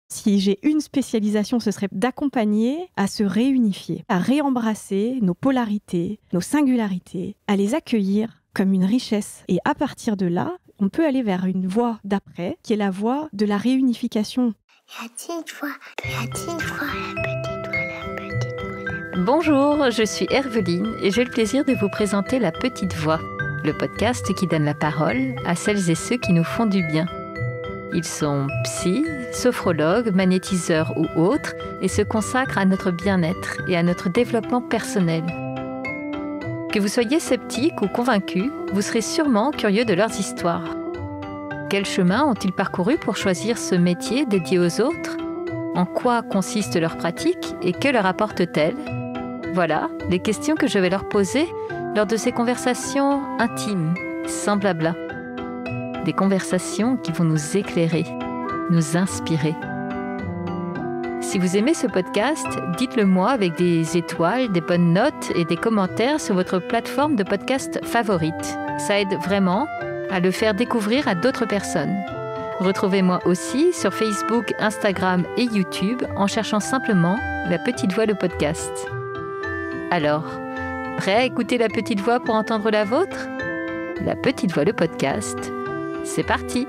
Si j'ai une spécialisation, ce serait d'accompagner à se réunifier, à réembrasser nos polarités, nos singularités, à les accueillir comme une richesse. Et à partir de là, on peut aller vers une voie d'après, qui est la voie de la réunification. La petite voix, la petite voix, la petite voix, la petite voix. Bonjour, je suis Herveline et j'ai le plaisir de vous présenter La Petite Voix, le podcast qui donne la parole à celles et ceux qui nous font du bien. Ils sont psy, sophrologues, magnétiseurs ou autres et se consacrent à notre bien-être et à notre développement personnel. Que vous soyez sceptique ou convaincu, vous serez sûrement curieux de leurs histoires. Quel chemin ont-ils parcouru pour choisir ce métier dédié aux autres ? En quoi consiste leur pratique et que leur apporte-t-elle ? Voilà les questions que je vais leur poser lors de ces conversations intimes, sans blabla. Des conversations qui vont nous éclairer, nous inspirer. Si vous aimez ce podcast, dites-le moi avec des étoiles, des bonnes notes et des commentaires sur votre plateforme de podcast favorite. Ça aide vraiment à le faire découvrir à d'autres personnes. Retrouvez-moi aussi sur Facebook, Instagram et YouTube en cherchant simplement La Petite Voix le podcast. Alors, prêt à écouter La Petite Voix pour entendre la vôtre ? La Petite Voix le podcast, c'est parti !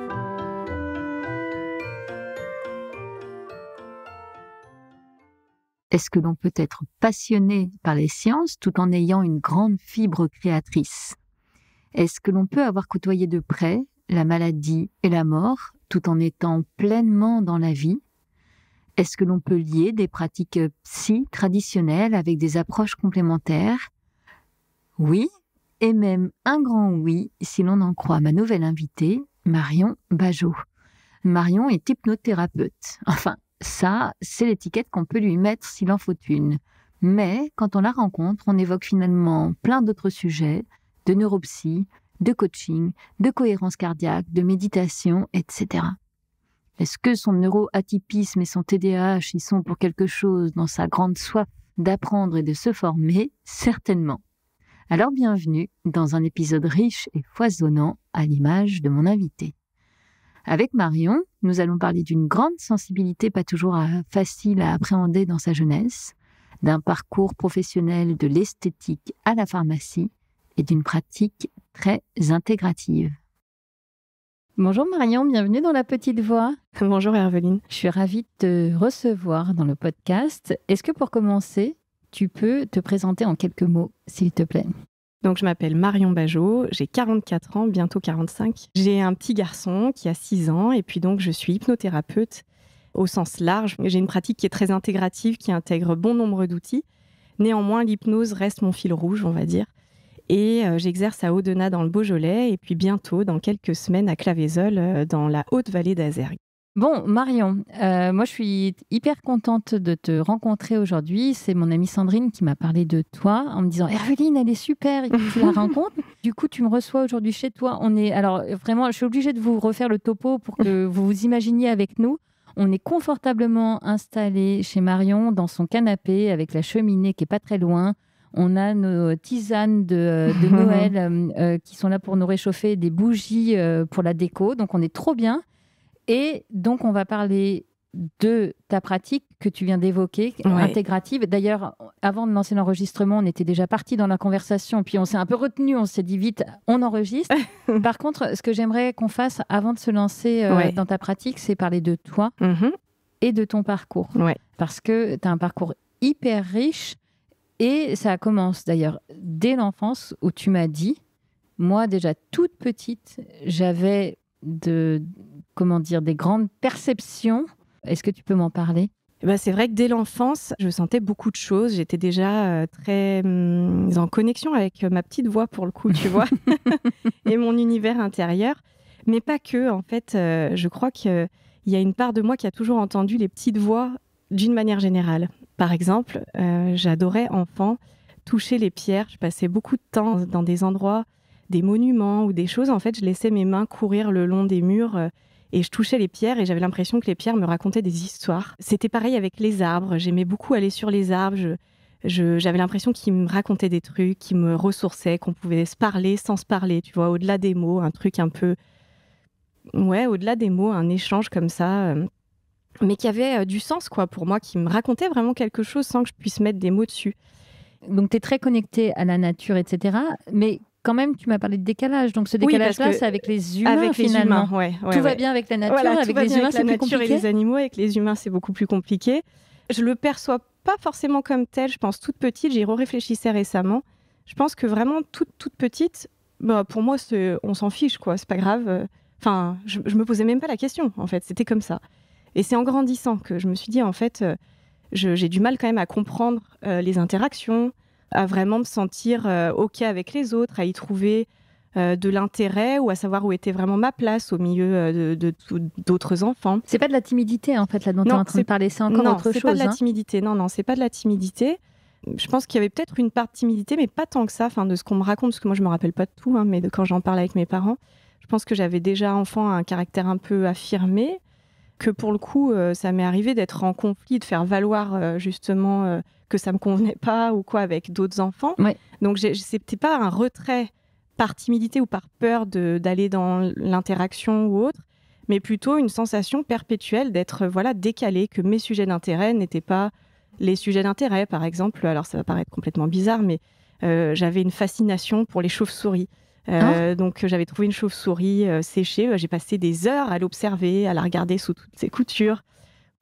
Est-ce que l'on peut être passionné par les sciences tout en ayant une grande fibre créatrice ? Est-ce que l'on peut avoir côtoyé de près la maladie et la mort tout en étant pleinement dans la vie ? Est-ce que l'on peut lier des pratiques psy traditionnelles avec des approches complémentaires ? Oui, et même un grand oui si l'on en croit ma nouvelle invitée, Marion Bajot. Marion est hypnothérapeute. Enfin, ça, c'est l'étiquette qu'on peut lui mettre s'il en faut une. Mais quand on la rencontre, on évoque finalement plein d'autres sujets, de neuropsy, de coaching, de cohérence cardiaque, de méditation, etc. Est-ce que son neuroatypisme et son TDAH y sont pour quelque chose dans sa grande soif d'apprendre et de se former ? Certainement. Alors bienvenue dans un épisode riche et foisonnant à l'image de mon invité. Avec Marion, nous allons parler d'une grande sensibilité pas toujours facile à appréhender dans sa jeunesse, d'un parcours professionnel de l'esthétique à la pharmacie et d'une pratique très intégrative. Bonjour Marion, bienvenue dans La Petite Voix. Bonjour Herveline. Je suis ravie de te recevoir dans le podcast. Est-ce que pour commencer, tu peux te présenter en quelques mots, s'il te plaît ? Donc, je m'appelle Marion Bajot, j'ai 44 ans, bientôt 45. J'ai un petit garçon qui a 6 ans et puis donc je suis hypnothérapeute au sens large. J'ai une pratique qui est très intégrative, qui intègre bon nombre d'outils. Néanmoins, l'hypnose reste mon fil rouge, on va dire. Et j'exerce à Audenat dans le Beaujolais et puis bientôt, dans quelques semaines, à Claveyzol, dans la Haute-Vallée d'Azergues. Bon, Marion, moi je suis hyper contente de te rencontrer aujourd'hui. C'est mon amie Sandrine qui m'a parlé de toi en me disant « Herveline, elle est super, il faut que tu la rencontres ». Du coup, tu me reçois aujourd'hui chez toi. Alors vraiment, je suis obligée de vous refaire le topo pour que vous vous imaginiez avec nous. On est confortablement installés chez Marion dans son canapé avec la cheminée qui n'est pas très loin. On a nos tisanes de Noël qui sont là pour nous réchauffer, des bougies pour la déco. Donc, on est trop bien. Et donc, on va parler de ta pratique que tu viens d'évoquer, intégrative. D'ailleurs, avant de lancer l'enregistrement, on était déjà partis dans la conversation, puis on s'est un peu retenu, on s'est dit vite, on enregistre. Par contre, ce que j'aimerais qu'on fasse avant de se lancer dans ta pratique, c'est parler de toi et de ton parcours. Parce que tu as un parcours hyper riche et ça commence d'ailleurs dès l'enfance où tu m'as dit, moi déjà toute petite, j'avais des grandes perceptions. Est-ce que tu peux m'en parler ? C'est vrai que dès l'enfance, je sentais beaucoup de choses. J'étais déjà très en connexion avec ma petite voix, pour le coup, tu vois, et mon univers intérieur. Mais pas que, en fait. Je crois qu'il y a une part de moi qui a toujours entendu les petites voix d'une manière générale. Par exemple, j'adorais, enfant, toucher les pierres. Je passais beaucoup de temps dans des endroits, des monuments ou des choses. En fait, je laissais mes mains courir le long des murs et je touchais les pierres et j'avais l'impression que les pierres me racontaient des histoires. C'était pareil avec les arbres. J'aimais beaucoup aller sur les arbres. J'avais l'impression qu'ils me racontaient des trucs, qu'ils me ressourçaient, qu'on pouvait se parler sans se parler, tu vois, au-delà des mots, un truc un peu... Ouais, au-delà des mots, un échange comme ça. mais qui avait du sens quoi, pour moi, qui me racontait vraiment quelque chose sans que je puisse mettre des mots dessus. Donc, tu es très connectée à la nature, etc. Mais quand même, tu m'as parlé de décalage. Donc, ce décalage-là, c'est avec les humains, avec finalement. Les humains, ouais, tout va bien avec la nature, voilà, avec les humains, c'est plus compliqué. Et les animaux, avec les humains, c'est beaucoup plus compliqué. Je le perçois pas forcément comme tel. Je pense toute petite, j'y réfléchissais récemment. Je pense que vraiment toute petite, pour moi, on s'en fiche, quoi. C'est pas grave. Enfin, je me posais même pas la question, en fait. C'était comme ça. Et c'est en grandissant que je me suis dit, en fait, j'ai du mal quand même à comprendre les interactions, à vraiment me sentir OK avec les autres, à y trouver de l'intérêt ou à savoir où était vraiment ma place au milieu d'autres enfants. C'est pas de la timidité, en fait, là dont tu es en train de parler, c'est encore autre chose. Non, c'est pas de la timidité. Non, c'est pas de la timidité. Je pense qu'il y avait peut-être une part de timidité, mais pas tant que ça, de ce qu'on me raconte, parce que moi, je me rappelle pas de tout, mais quand j'en parle avec mes parents, je pense que j'avais déjà enfant un caractère un peu affirmé, que pour le coup, ça m'est arrivé d'être en conflit, de faire valoir justement que ça me convenait pas ou quoi avec d'autres enfants. Ouais. Donc, c'était pas un retrait par timidité ou par peur d'aller dans l'interaction ou autre, mais plutôt une sensation perpétuelle d'être décalée, que mes sujets d'intérêt n'étaient pas les sujets d'intérêt. Par exemple, alors ça va paraître complètement bizarre, mais j'avais une fascination pour les chauves-souris. Donc j'avais trouvé une chauve-souris séchée, j'ai passé des heures à l'observer, à la regarder sous toutes ses coutures.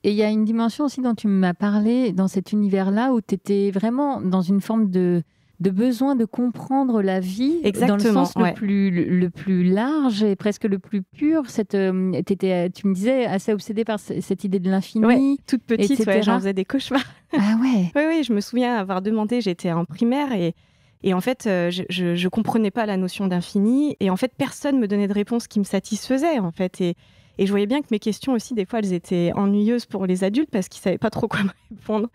Et il y a une dimension aussi dont tu m'as parlé dans cet univers-là où tu étais vraiment dans une forme de besoin de comprendre la vie. Exactement, dans le sens le plus large et presque le plus pur. Tu me disais assez obsédée par cette idée de l'infini. Ouais, toute petite, j'en faisais des cauchemars. Ah ouais. Oui, je me souviens avoir demandé, j'étais en primaire et en fait, je comprenais pas la notion d'infini. Et en fait, personne me donnait de réponse qui me satisfaisait, en fait. Et je voyais bien que mes questions aussi, des fois, elles étaient ennuyeuses pour les adultes parce qu'ils savaient pas trop quoi me répondre.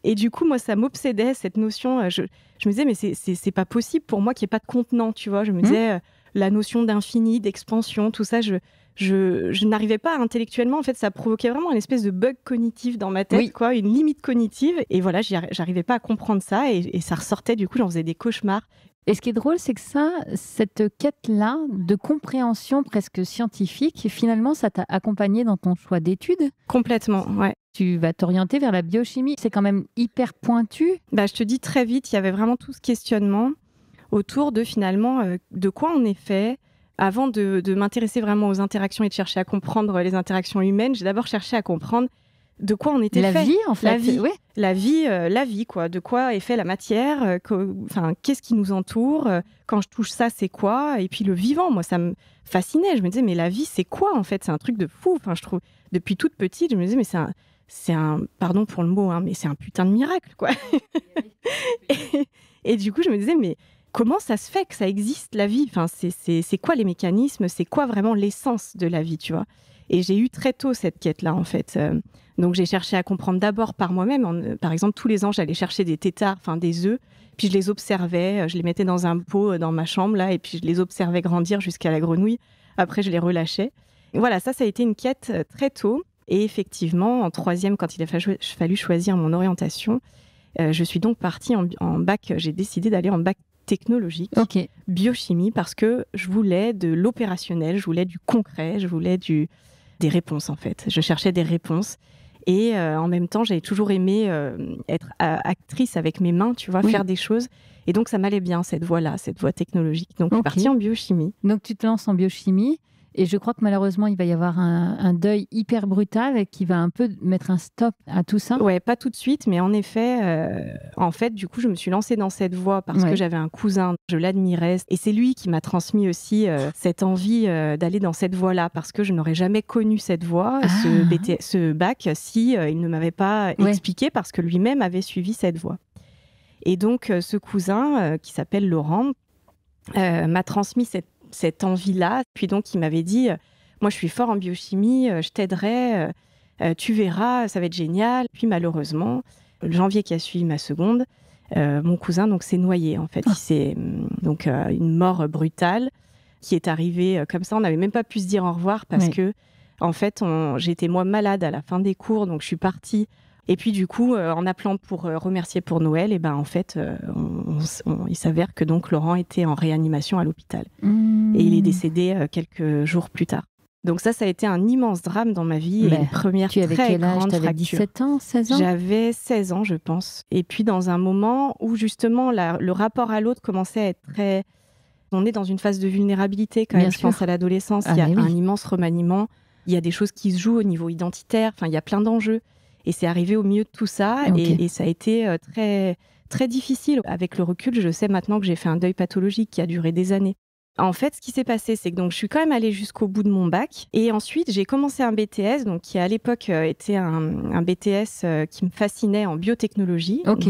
Et du coup, moi, ça m'obsédait, cette notion. Je me disais, mais c'est pas possible pour moi qu'il n'y ait pas de contenant, tu vois. Je me disais, la notion d'infini, d'expansion, tout ça, je n'arrivais pas intellectuellement. En fait, ça provoquait vraiment une espèce de bug cognitif dans ma tête, quoi, une limite cognitive. Et voilà, j'arrivais pas à comprendre ça. Et ça ressortait, du coup, j'en faisais des cauchemars. Et ce qui est drôle, c'est que cette quête-là de compréhension presque scientifique, finalement, ça t'a accompagné dans ton choix d'études. Complètement, ouais. Tu vas t'orienter vers la biochimie. C'est quand même hyper pointu. Je te dis très vite, il y avait vraiment tout ce questionnement autour de finalement de quoi on est fait. Avant de m'intéresser vraiment aux interactions et de chercher à comprendre les interactions humaines, j'ai d'abord cherché à comprendre de quoi on était fait. La vie, en fait. La vie, quoi. De quoi est fait la matière, qu'est-ce qui nous entoure, quand je touche ça, c'est quoi? Et puis le vivant, moi, ça me fascinait. Je me disais, mais la vie, c'est quoi, en fait? C'est un truc de fou. Je trouve, depuis toute petite, je me disais, mais c'est un pardon pour le mot, mais c'est un putain de miracle, quoi. et du coup, je me disais, mais comment ça se fait que ça existe, la vie? C'est quoi les mécanismes? C'est quoi vraiment l'essence de la vie, tu vois? Et j'ai eu très tôt cette quête-là, en fait. Donc, j'ai cherché à comprendre d'abord par moi-même. Par exemple, tous les ans, j'allais chercher des têtards, des œufs, puis je les observais. Je les mettais dans un pot dans ma chambre, là, et puis je les observais grandir jusqu'à la grenouille. Après, je les relâchais. Et voilà, ça a été une quête très tôt. Et effectivement, en troisième, quand il a fallu choisir mon orientation, je suis donc partie en bac. J'ai décidé d'aller en bac technologique, biochimie, parce que je voulais de l'opérationnel, je voulais du concret, je voulais des réponses, en fait. Je cherchais des réponses. Et en même temps, j'avais toujours aimé être actrice avec mes mains, tu vois, faire des choses. Et donc, ça m'allait bien, cette voie-là, cette voie technologique. Donc, je suis partie en biochimie. Donc, tu te lances en biochimie. Et je crois que malheureusement, il va y avoir un deuil hyper brutal qui va un peu mettre un stop à tout ça. Ouais, pas tout de suite, mais en effet, du coup, je me suis lancée dans cette voie parce que j'avais un cousin, je l'admirais. Et c'est lui qui m'a transmis aussi cette envie d'aller dans cette voie-là parce que je n'aurais jamais connu cette voie, ce bac, si il ne m'avait pas expliqué parce que lui-même avait suivi cette voie. Et donc, ce cousin, qui s'appelle Laurent, m'a transmis cette envie-là. Puis donc, il m'avait dit, moi, je suis fort en biochimie, je t'aiderai, tu verras, ça va être génial. Puis malheureusement, le janvier qui a suivi ma seconde, mon cousin s'est noyé, en fait. C'est donc une mort brutale qui est arrivée comme ça. On n'avait même pas pu se dire au revoir parce que, en fait, j'étais moi malade à la fin des cours, donc je suis partie. Et puis du coup, en appelant pour remercier pour Noël, en fait, il s'avère que donc Laurent était en réanimation à l'hôpital. Et il est décédé quelques jours plus tard. Donc ça a été un immense drame dans ma vie et une première tu avais très quel âge? grande T'avais fracture. 17 ans, 16 ans? J'avais 16 ans, je pense. Et puis dans un moment où justement le rapport à l'autre commençait à être très... On est dans une phase de vulnérabilité quand même, je pense à l'adolescence. Il y a un immense remaniement. Il y a des choses qui se jouent au niveau identitaire. Enfin, il y a plein d'enjeux. Et c'est arrivé au milieu de tout ça. Et ça a été très, très difficile. Avec le recul, je sais maintenant que j'ai fait un deuil pathologique qui a duré des années. En fait, ce qui s'est passé, c'est que donc, je suis quand même allée jusqu'au bout de mon bac. Et ensuite, j'ai commencé un BTS, donc, qui à l'époque était un BTS qui me fascinait en biotechnologie. Ok.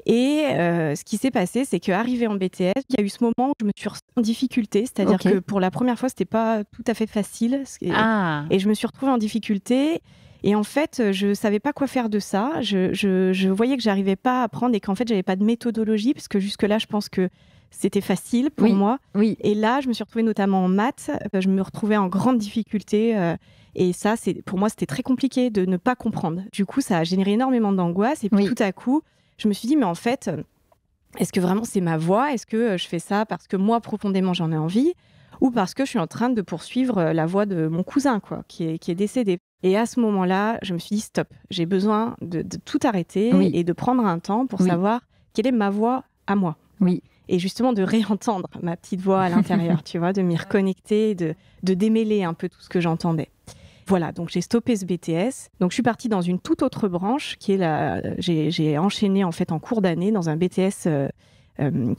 Et ce qui s'est passé, c'est qu'arrivée en BTS, il y a eu ce moment où je me suis retrouvée en difficulté. C'est-à-dire que pour la première fois, c'était pas tout à fait facile. Et je me suis retrouvée en difficulté. Et en fait, je savais pas quoi faire de ça. Je voyais que j'arrivais pas à apprendre et qu'en fait, j'avais pas de méthodologie, parce que jusque-là, je pense que c'était facile pour moi. Oui. Et là, je me suis retrouvée notamment en maths. Je me retrouvais en grande difficulté. Et ça, pour moi, c'était très compliqué de ne pas comprendre. Du coup, ça a généré énormément d'angoisse. Et puis tout à coup, je me suis dit, mais en fait, est-ce que vraiment c'est ma voie ? Est-ce que je fais ça parce que moi, profondément, j'en ai envie ? Ou parce que je suis en train de poursuivre la voie de mon cousin, quoi, qui est décédé ? Et à ce moment-là, je me suis dit, stop, j'ai besoin de tout arrêter et de prendre un temps pour savoir quelle est ma voie à moi. Oui. Et justement de réentendre ma petite voix à l'intérieur, tu vois, de m'y reconnecter, de démêler un peu tout ce que j'entendais. Voilà, donc j'ai stoppé ce BTS. Donc je suis partie dans une toute autre branche qui est j'ai enchaîné en fait en cours d'année dans un BTS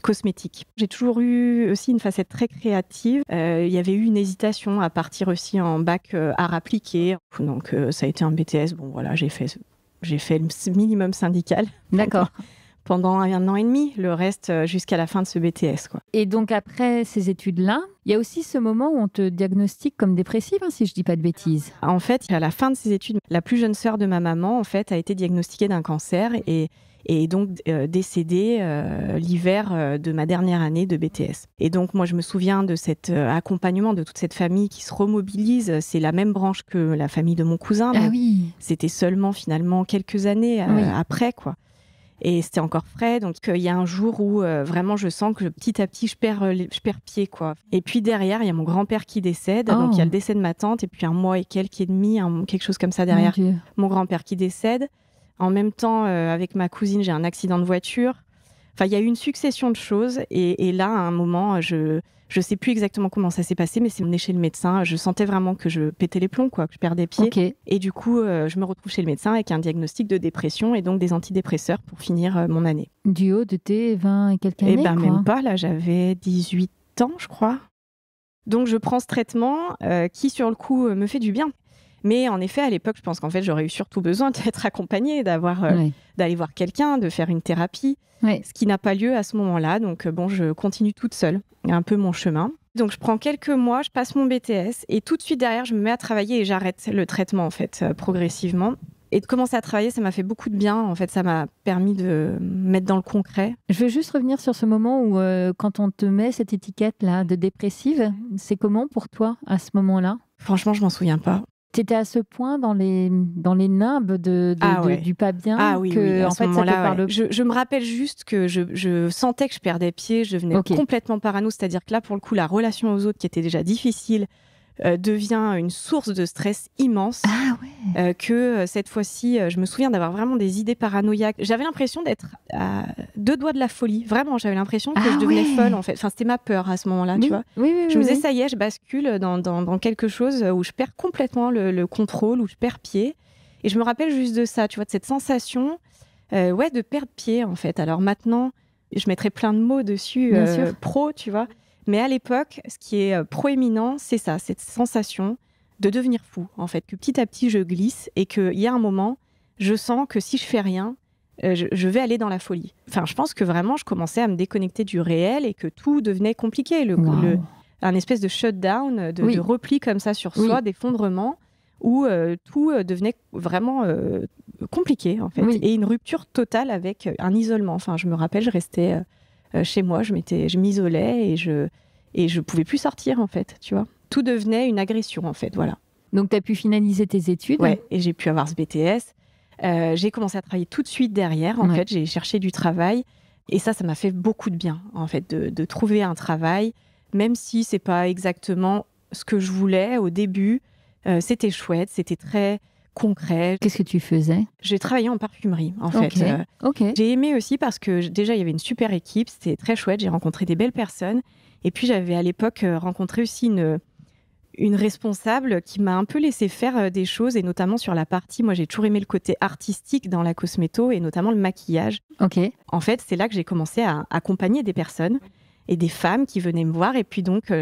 cosmétique. J'ai toujours eu aussi une facette très créative. Il y avait eu une hésitation à partir aussi en bac art appliqué. Donc ça a été un BTS. Bon voilà, j'ai fait le minimum syndical. D'accord. Pendant 1 an et demi, le reste jusqu'à la fin de ce BTS, quoi. Et donc après ces études-là, il y a aussi ce moment où on te diagnostique comme dépressive, si je dis pas de bêtises. En fait, à la fin de ces études, la plus jeune sœur de ma maman, en fait, a été diagnostiquée d'un cancer et donc décédée l'hiver de ma dernière année de BTS. Et donc moi, je me souviens de cet accompagnement de toute cette famille qui se remobilise. C'est la même branche que la famille de mon cousin. Ah oui. C'était seulement finalement quelques années après, quoi. Et c'était encore frais, donc il y a un jour où vraiment je sens que petit à petit je perds pied, quoi. Et puis derrière, il y a mon grand-père qui décède, donc il y a le décès de ma tante, et puis 1 mois et quelques et demi, quelque chose comme ça derrière, mon grand-père qui décède. En même temps, avec ma cousine, j'ai un accident de voiture. Enfin, il y a eu une succession de choses, et là, à un moment, je sais plus exactement comment ça s'est passé, mais c'est emmené chez le médecin. Je sentais vraiment que je pétais les plombs, quoi, que je perdais pied. Okay. Et du coup, je me retrouve chez le médecin avec un diagnostic de dépression et donc des antidépresseurs pour finir mon année. Du haut de tes 20 et quelques années, quoi. Même pas, là, j'avais 18 ans, je crois. Donc, je prends ce traitement qui, sur le coup, me fait du bien. Mais en effet, à l'époque, je pense qu'en fait, j'aurais eu surtout besoin d'être accompagnée, d'aller voir quelqu'un, de faire une thérapie. Ce qui n'a pas lieu à ce moment-là. Donc, je continue toute seule, un peu mon chemin. Donc, je prends quelques mois, je passe mon BTS et tout de suite derrière, je me mets à travailler et j'arrête le traitement, en fait, progressivement. Et de commencer à travailler, ça m'a fait beaucoup de bien. En fait, ça m'a permis de me mettre dans le concret. Je veux juste revenir sur ce moment où, quand on te met cette étiquette-là de dépressive, c'est comment pour toi à ce moment-là ? Franchement, je m'en souviens pas. T'étais à ce point dans les nimbes du pas bien que en fait, ça te parle. Je me rappelle juste que je sentais que je perdais pied, je devenais complètement parano, c'est-à-dire que là, pour le coup, la relation aux autres qui était déjà difficile devient une source de stress immense. Que cette fois-ci, je me souviens d'avoir vraiment des idées paranoïaques. J'avais l'impression d'être à 2 doigts de la folie. Vraiment, j'avais l'impression que je devenais folle, en fait. Enfin, c'était ma peur à ce moment-là, tu vois. Je me disais, ça y est, je bascule dans quelque chose où je perds complètement le contrôle, où je perds pied. Et je me rappelle juste de ça, tu vois, de cette sensation de perdre pied, en fait. Alors maintenant, je mettrais plein de mots dessus, pro, tu vois. Mais à l'époque, ce qui est proéminent, c'est ça, cette sensation de devenir fou, en fait, que petit à petit, je glisse et qu'il y a un moment, je sens que si je fais rien, je vais aller dans la folie. Enfin, je pense que vraiment, je commençais à me déconnecter du réel et que tout devenait compliqué. Un espèce de shutdown, de repli comme ça sur soi, d'effondrement, où tout devenait vraiment compliqué, en fait. Et une rupture totale avec un isolement. Enfin, je me rappelle, je restais chez moi, je m'isolais et je pouvais plus sortir, en fait, tu vois. Tout devenait une agression, en fait, voilà. Donc, tu as pu finaliser tes études. Ouais, et j'ai pu avoir ce BTS. J'ai commencé à travailler tout de suite derrière, en fait. J'ai cherché du travail. Et ça m'a fait beaucoup de bien, en fait, de trouver un travail, même si c'est pas exactement ce que je voulais au début. C'était chouette, c'était très concret. Qu'est-ce que tu faisais? J'ai travaillé en parfumerie, en fait. Ok. J'ai aimé aussi parce que déjà, il y avait une super équipe, c'était très chouette. J'ai rencontré des belles personnes. Et puis, j'avais à l'époque rencontré aussi une responsable qui m'a un peu laissé faire des choses, et notamment sur la partie, moi j'ai toujours aimé le côté artistique dans la cosméto, et notamment le maquillage. Ok. En fait, c'est là que j'ai commencé à accompagner des personnes et des femmes qui venaient me voir, et puis donc,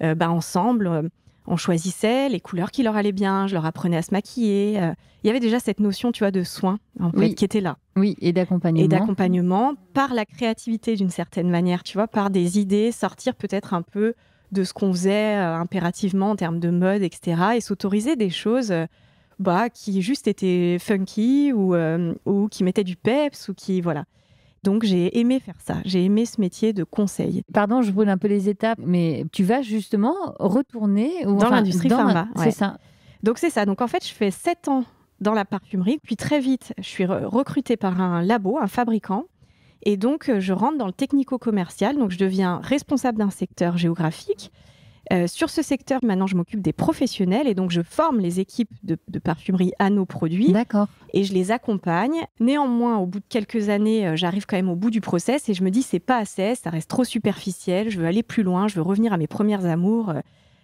ensemble, on choisissait les couleurs qui leur allaient bien, je leur apprenais à se maquiller. Il y avait déjà cette notion, tu vois, de soin, en fait, qui était là. Oui, et d'accompagnement. Et d'accompagnement par la créativité d'une certaine manière, tu vois, par des idées, sortir peut-être un peu de ce qu'on faisait impérativement en termes de mode, etc. Et s'autoriser des choses qui juste étaient funky ou qui mettaient du peps ou qui, voilà. Donc, j'ai aimé faire ça. J'ai aimé ce métier de conseil. Pardon, je brûle un peu les étapes, mais tu vas justement retourner dans l'industrie pharma. C'est ça. Donc, c'est ça. Donc, en fait, je fais 7 ans dans la parfumerie. Puis, très vite, je suis recrutée par un labo, un fabricant. Et donc, je rentre dans le technico-commercial. Donc, je deviens responsable d'un secteur géographique. Sur ce secteur, maintenant, je m'occupe des professionnels. Et donc, je forme les équipes de parfumerie à nos produits. D'accord. Et je les accompagne. Néanmoins, au bout de quelques années, j'arrive quand même au bout du process. Et je me dis, c'est pas assez, ça reste trop superficiel. Je veux aller plus loin. Je veux revenir à mes premières amours.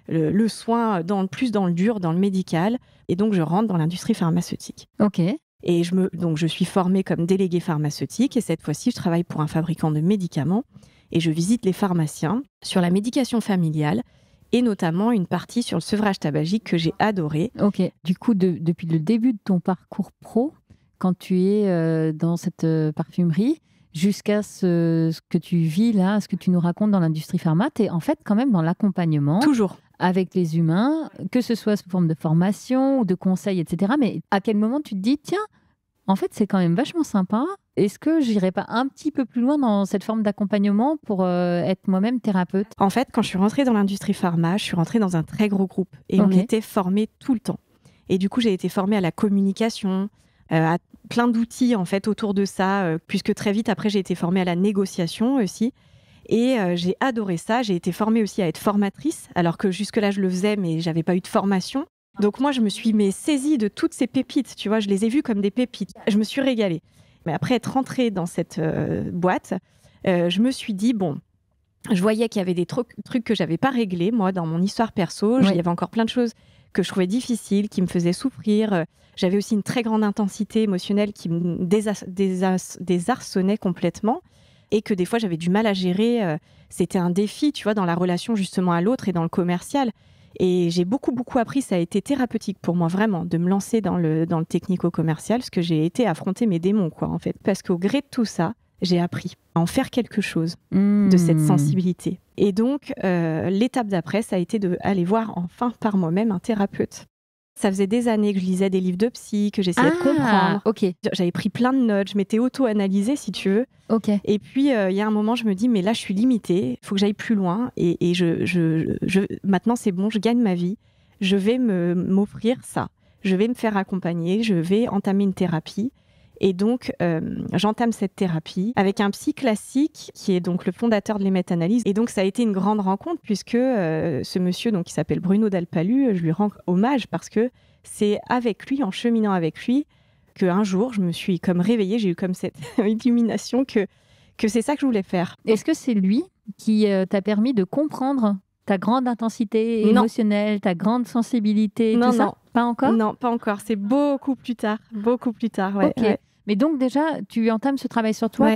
Le soin, plus dans le dur, dans le médical. Et donc, je rentre dans l'industrie pharmaceutique. Ok. Et je suis formée comme déléguée pharmaceutique, et cette fois-ci, je travaille pour un fabricant de médicaments, et je visite les pharmaciens sur la médication familiale, et notamment une partie sur le sevrage tabagique que j'ai adoré. Ok. Du coup, depuis le début de ton parcours pro, quand tu es dans cette parfumerie, jusqu'à ce que tu vis là, ce que tu nous racontes dans l'industrie pharma, tu es en fait quand même dans l'accompagnement. Toujours. Avec les humains, que ce soit sous forme de formation ou de conseils, etc. Mais à quel moment tu te dis, tiens, en fait, c'est quand même vachement sympa. Est-ce que j'irai pas un petit peu plus loin dans cette forme d'accompagnement pour être moi-même thérapeute? En fait, quand je suis rentrée dans l'industrie pharma, je suis rentrée dans un très gros groupe. Et on était formés tout le temps. Et du coup, j'ai été formée à la communication, à plein d'outils en fait autour de ça, puisque très vite, après, j'ai été formée à la négociation aussi. Et j'ai adoré ça. J'ai été formée aussi à être formatrice, alors que jusque-là, je le faisais, mais je n'avais pas eu de formation. Donc moi, je me suis saisie de toutes ces pépites, tu vois, je les ai vues comme des pépites. Je me suis régalée. Mais après être rentrée dans cette boîte, je me suis dit, bon, je voyais qu'il y avait des trucs que je n'avais pas réglés, moi, dans mon histoire perso. Il y avait encore plein de choses que je trouvais difficiles, qui me faisaient souffrir. J'avais aussi une très grande intensité émotionnelle qui me désarçonnait complètement. Et que des fois, j'avais du mal à gérer. C'était un défi, tu vois, dans la relation justement à l'autre et dans le commercial. Et j'ai beaucoup, beaucoup appris. Ça a été thérapeutique pour moi, vraiment, de me lancer dans le technico-commercial, parce que j'ai été affronter mes démons, quoi, en fait. Parce qu'au gré de tout ça, j'ai appris à en faire quelque chose de cette sensibilité. Et donc, l'étape d'après, ça a été d'aller voir enfin par moi-même un thérapeute. Ça faisait des années que je lisais des livres de psy, que j'essayais de comprendre. Okay. J'avais pris plein de notes, je m'étais auto-analysée, si tu veux. Okay. Et puis, il y a un moment, je me dis, mais là, je suis limitée, il faut que j'aille plus loin. Et maintenant, c'est bon, je gagne ma vie. Je vais m'offrir ça. Je vais me faire accompagner, je vais entamer une thérapie. Et donc, j'entame cette thérapie avec un psy classique qui est donc le fondateur de l'Emmet Analyse. Et donc, ça a été une grande rencontre puisque ce monsieur, donc, qui s'appelle Bruno Dalpalu, je lui rends hommage parce que c'est avec lui, en cheminant avec lui, qu'un jour, je me suis comme réveillée, j'ai eu comme cette illumination que c'est ça que je voulais faire. Est-ce que c'est lui qui t'a permis de comprendre ta grande intensité émotionnelle, ta grande sensibilité, tout ça? Pas encore? Non, pas encore. C'est beaucoup plus tard. Ouais. Ok. Ouais. Mais donc déjà, tu entames ce travail sur toi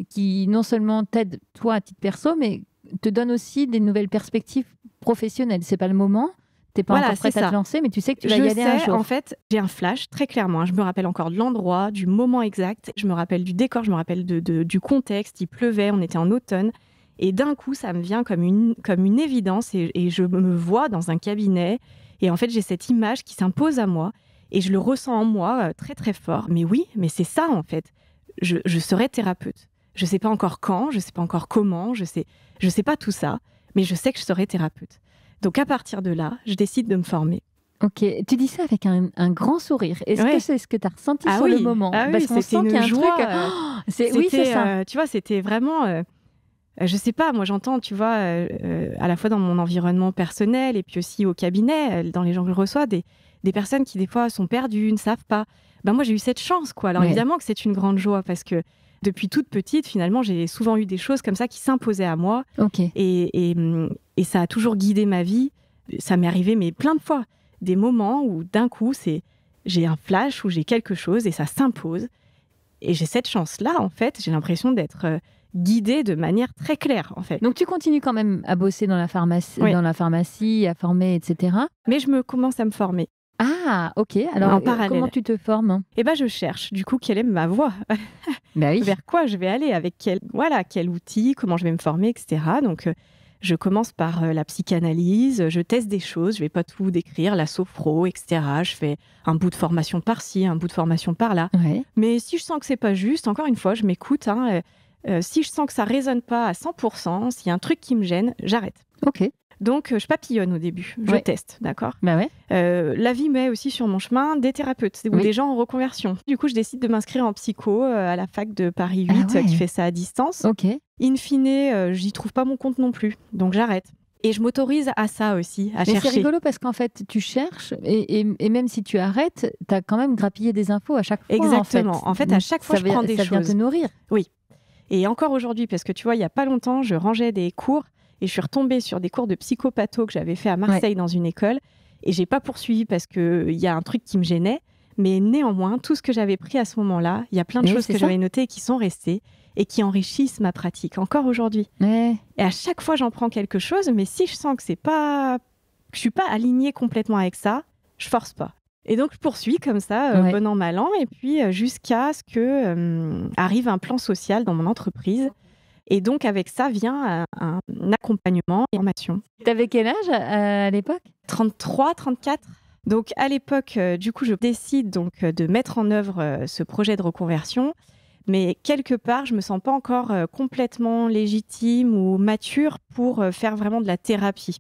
qui non seulement t'aide toi à titre perso, mais te donne aussi des nouvelles perspectives professionnelles. C'est pas le moment. T'es pas encore prête à te lancer, mais tu sais que tu vas y aller un jour. En fait, j'ai un flash très clairement. Je me rappelle encore de l'endroit, du moment exact. Je me rappelle du décor. Je me rappelle du contexte. Il pleuvait. On était en automne. Et d'un coup, ça me vient comme une évidence et je me vois dans un cabinet. Et en fait, j'ai cette image qui s'impose à moi et je le ressens en moi très, très fort. Mais oui, mais c'est ça, en fait. Je serai thérapeute. Je ne sais pas encore quand, je ne sais pas encore comment, je sais pas tout ça, mais je sais que je serai thérapeute. Donc, à partir de là, je décide de me former. Ok, tu dis ça avec un grand sourire. Est-ce que c'est ce que tu as ressenti sur le moment? Parce qu'on sent qu'il y a un joie, truc... oui, c'est ça. Tu vois, c'était vraiment... Je sais pas, moi j'entends, tu vois, à la fois dans mon environnement personnel et puis aussi au cabinet, dans les gens que je reçois, des personnes qui des fois sont perdues, ne savent pas. Ben moi j'ai eu cette chance, quoi. Alors évidemment que c'est une grande joie parce que depuis toute petite, finalement, j'ai souvent eu des choses comme ça qui s'imposaient à moi. Et ça a toujours guidé ma vie. Ça m'est arrivé, mais plein de fois, des moments où d'un coup, j'ai un flash, où j'ai quelque chose et ça s'impose. Et j'ai cette chance-là, en fait, j'ai l'impression d'être guidée de manière très claire, en fait. Donc tu continues quand même à bosser dans la pharmacie, à former, etc. Mais je commence à me former. Ah, ok. Alors, en parallèle. Comment tu te formes ? Eh ben, je cherche, du coup, quelle est ma voie ? Bah oui. Vers quoi je vais aller ? Avec quel outil ? Comment je vais me former, etc. Donc, je commence par la psychanalyse, je teste des choses, je vais pas tout décrire, la sophro, etc. Je fais un bout de formation par-ci, un bout de formation par-là. Ouais. Mais si je sens que c'est pas juste, encore une fois, je m'écoute. Si je sens que ça résonne pas à 100%, s'il y a un truc qui me gêne, j'arrête. Ok. Donc, je papillonne au début, je teste, d'accord ? Bah ouais. La vie met aussi sur mon chemin des thérapeutes ou des gens en reconversion. Du coup, je décide de m'inscrire en psycho à la fac de Paris 8 qui fait ça à distance. Ok. In fine, j'y trouve pas mon compte non plus, donc j'arrête. Et je m'autorise à ça aussi, à chercher. Mais c'est rigolo parce qu'en fait, tu cherches et même si tu arrêtes, tu as quand même grappillé des infos à chaque fois. Exactement. En fait, à chaque fois, je prends des choses. Ça vient te nourrir. Oui. Et encore aujourd'hui, parce que tu vois, il y a pas longtemps, je rangeais des cours et je suis retombée sur des cours de psychopatho que j'avais fait à Marseille dans une école. Et j'ai pas poursuivi parce qu'il y a un truc qui me gênait. Mais néanmoins, tout ce que j'avais pris à ce moment-là, il y a plein de choses que j'avais notées et qui sont restées et qui enrichissent ma pratique encore aujourd'hui. Et à chaque fois, j'en prends quelque chose, mais si je sens que je suis pas alignée complètement avec ça, je force pas. Et donc, je poursuis comme ça, bon an, mal an, et puis jusqu'à ce que arrive un plan social dans mon entreprise. Et donc, avec ça vient un accompagnement et formation. T'avais quel âge à l'époque ? 33, 34. Donc, à l'époque, du coup, je décide donc de mettre en œuvre ce projet de reconversion. Mais quelque part, je me sens pas encore complètement légitime ou mature pour faire vraiment de la thérapie.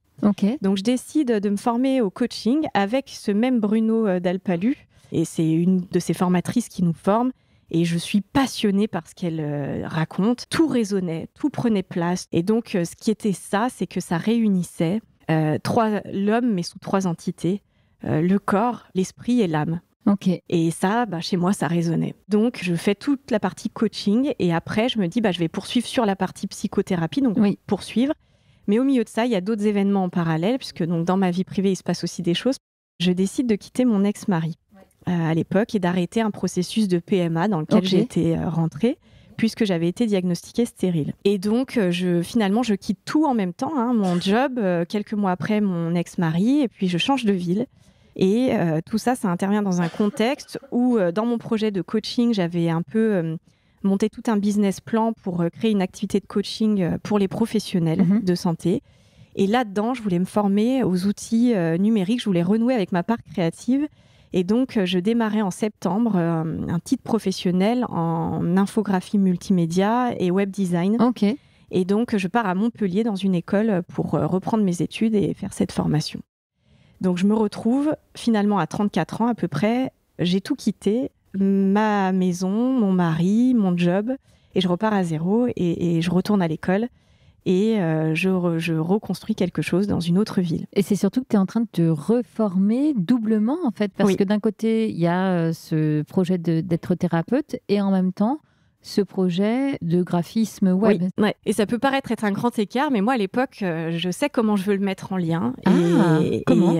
Donc, je décide de me former au coaching avec ce même Bruno Dalpalu. Et c'est une de ses formatrices qui nous forme. Et je suis passionnée par ce qu'elle raconte. Tout résonnait, tout prenait place. Et donc, ce qui était ça, c'est que ça réunissait l'homme, mais sous 3 entités. Le corps, l'esprit et l'âme. Et ça, chez moi, ça résonnait. Donc, je fais toute la partie coaching et après, je me dis, je vais poursuivre sur la partie psychothérapie, donc poursuivre. Mais au milieu de ça, il y a d'autres événements en parallèle, puisque donc, dans ma vie privée, il se passe aussi des choses. Je décide de quitter mon ex-mari à l'époque et d'arrêter un processus de PMA dans lequel j'ai été rentrée, puisque j'avais été diagnostiquée stérile. Et donc, finalement, je quitte tout en même temps, mon job, quelques mois après mon ex-mari, et puis je change de ville. Et tout ça, ça intervient dans un contexte où, dans mon projet de coaching, j'avais un peu monté tout un business plan pour créer une activité de coaching pour les professionnels de santé. Et là-dedans, je voulais me former aux outils numériques, je voulais renouer avec ma part créative. Et donc, je démarrais en septembre un titre professionnel en infographie multimédia et web design. Et donc, je pars à Montpellier dans une école pour reprendre mes études et faire cette formation. Donc, je me retrouve finalement à 34 ans à peu près. J'ai tout quitté, ma maison, mon mari, mon job, et je repars à zéro et je retourne à l'école. Et je reconstruis quelque chose dans une autre ville. Et c'est surtout que tu es en train de te reformer doublement, en fait, parce que d'un côté, il y a ce projet d'être thérapeute et en même temps, ce projet de graphisme web. Oui. Et ça peut paraître être un grand écart, mais moi, à l'époque, je sais comment je veux le mettre en lien. Comment ?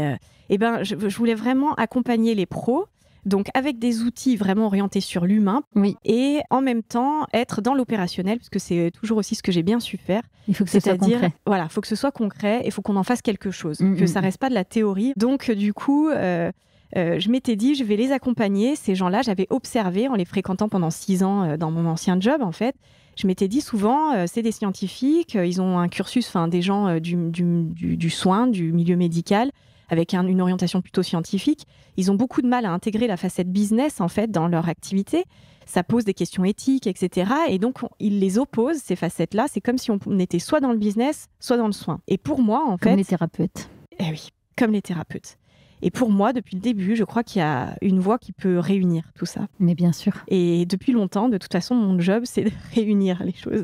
Je voulais vraiment accompagner les pros. Donc, avec des outils vraiment orientés sur l'humain et en même temps être dans l'opérationnel, parce que c'est toujours aussi ce que j'ai bien su faire. Il faut que ce soit concret. Voilà, il faut que ce soit concret et il faut qu'on en fasse quelque chose, que ça ne reste pas de la théorie. Donc, du coup, je m'étais dit, je vais les accompagner. Ces gens-là, j'avais observé en les fréquentant pendant 6 ans dans mon ancien job, en fait. Je m'étais dit souvent, c'est des scientifiques, ils ont un cursus, des gens du soin, du milieu médical, avec une orientation plutôt scientifique. Ils ont beaucoup de mal à intégrer la facette business, en fait, dans leur activité. Ça pose des questions éthiques, etc. Et donc, ils les opposent, ces facettes-là. C'est comme si on était soit dans le business, soit dans le soin. Et pour moi, en fait... Comme les thérapeutes. Eh oui, comme les thérapeutes. Et pour moi, depuis le début, je crois qu'il y a une voie qui peut réunir tout ça. Mais bien sûr. Et depuis longtemps, de toute façon, mon job, c'est de réunir les choses,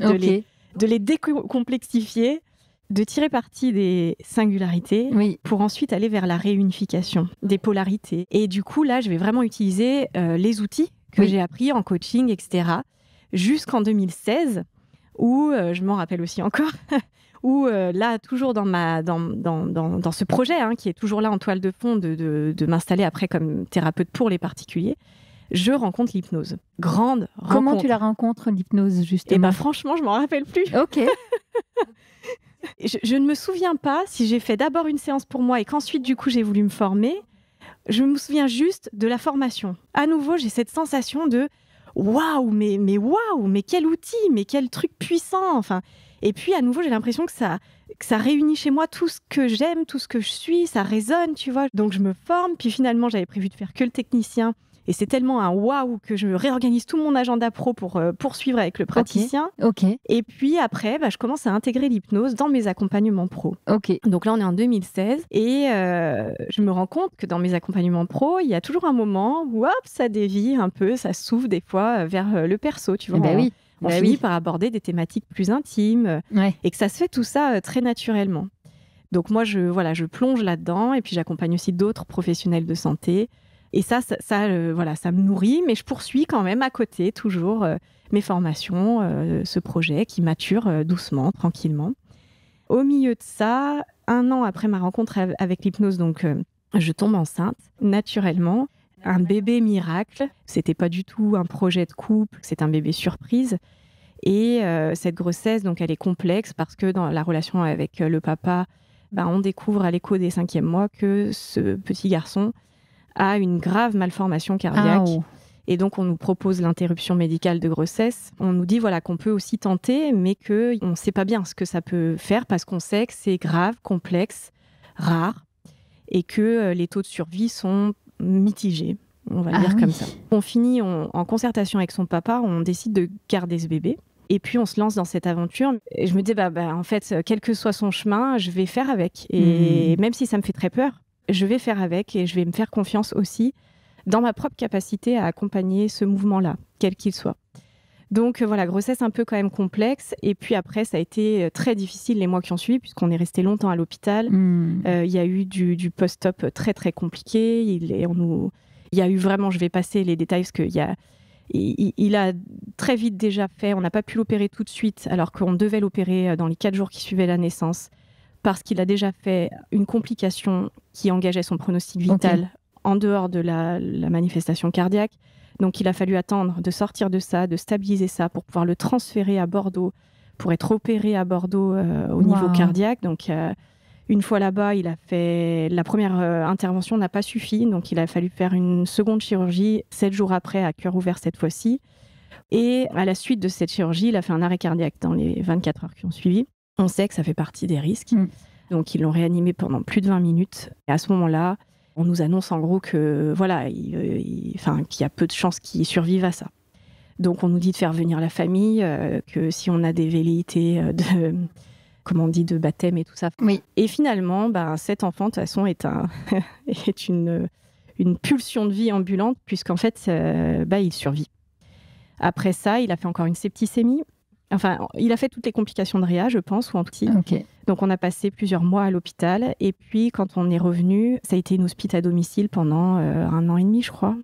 de les décomplexifier, de tirer parti des singularités pour ensuite aller vers la réunification des polarités. Et du coup, là, je vais vraiment utiliser les outils que j'ai appris en coaching, etc., jusqu'en 2016, où, je m'en rappelle aussi encore, où là, toujours dans ce projet, qui est toujours là en toile de fond, de m'installer après comme thérapeute pour les particuliers, je rencontre l'hypnose. Grande rencontre. Comment tu la rencontres, l'hypnose, justement ? Franchement, je m'en rappelle plus. Ok. Je ne me souviens pas si j'ai fait d'abord une séance pour moi et qu'ensuite, du coup, j'ai voulu me former. Je me souviens juste de la formation. À nouveau, j'ai cette sensation de waouh, mais quel outil, mais quel truc puissant. Enfin, et puis, à nouveau, j'ai l'impression que ça réunit chez moi tout ce que j'aime, tout ce que je suis, ça résonne, tu vois. Donc, je me forme. Puis finalement, j'avais prévu de faire que le technicien. Et c'est tellement un waouh que je réorganise tout mon agenda pro pour poursuivre avec le praticien. Okay. Et puis après, je commence à intégrer l'hypnose dans mes accompagnements pro. Donc là, on est en 2016 et je me rends compte que dans mes accompagnements pro, il y a toujours un moment où hop, ça dévie un peu, ça s'ouvre des fois vers le perso, tu vois. On finit par aborder des thématiques plus intimes et que ça se fait tout ça très naturellement. Donc moi, je plonge là-dedans et puis j'accompagne aussi d'autres professionnels de santé. Et ça me nourrit, mais je poursuis quand même à côté toujours mes formations, ce projet qui mature doucement, tranquillement. Au milieu de ça, 1 an après ma rencontre avec l'hypnose, donc je tombe enceinte naturellement. Un bébé miracle. C'était pas du tout un projet de couple, c'est un bébé surprise. Et cette grossesse, donc, elle est complexe parce que dans la relation avec le papa, on découvre à l'écho des 5e mois que ce petit garçon a une grave malformation cardiaque. Et donc, on nous propose l'interruption médicale de grossesse. On nous dit qu'on peut aussi tenter, mais qu'on ne sait pas bien ce que ça peut faire parce qu'on sait que c'est grave, complexe, rare et que les taux de survie sont mitigés. On va le dire comme ça. On finit en concertation avec son papa, on décide de garder ce bébé. Et puis, on se lance dans cette aventure. Et je me dis, en fait, quel que soit son chemin, je vais faire avec. Et même si ça me fait très peur, je vais faire avec et je vais me faire confiance aussi dans ma propre capacité à accompagner ce mouvement-là, quel qu'il soit. Donc grossesse un peu quand même complexe. Et puis après, ça a été très difficile les mois qui ont suivi, puisqu'on est resté longtemps à l'hôpital. Il y a eu du post-op très, très compliqué. Il y a eu vraiment, je vais passer les détails, parce qu'il a très vite déjà fait, on n'a pas pu l'opérer tout de suite, alors qu'on devait l'opérer dans les 4 jours qui suivaient la naissance, parce qu'il a déjà fait une complication qui engageait son pronostic vital en dehors de la manifestation cardiaque. Donc, il a fallu attendre de sortir de ça, de stabiliser ça pour pouvoir le transférer à Bordeaux, pour être opéré à Bordeaux au niveau cardiaque. Donc, une fois là-bas, il a fait... La première intervention n'a pas suffi, donc il a fallu faire une seconde chirurgie 7 jours après, à cœur ouvert cette fois-ci. Et à la suite de cette chirurgie, il a fait un arrêt cardiaque dans les 24 heures qui ont suivi. On sait que ça fait partie des risques. Donc, ils l'ont réanimé pendant plus de 20 minutes. Et à ce moment-là, on nous annonce en gros que, qu'il y a peu de chances qu'il survive à ça. Donc, on nous dit de faire venir la famille, que si on a des velléités de baptême et tout ça. Et finalement, cet enfant, de toute façon, est une pulsion de vie ambulante, puisqu'en fait, il survit. Après ça, il a fait encore une septicémie. Enfin, il a fait toutes les complications de réa, je pense, ou en petit. Donc, on a passé plusieurs mois à l'hôpital. Et puis, quand on est revenu, ça a été une hospite à domicile pendant 1 an et demi, je crois.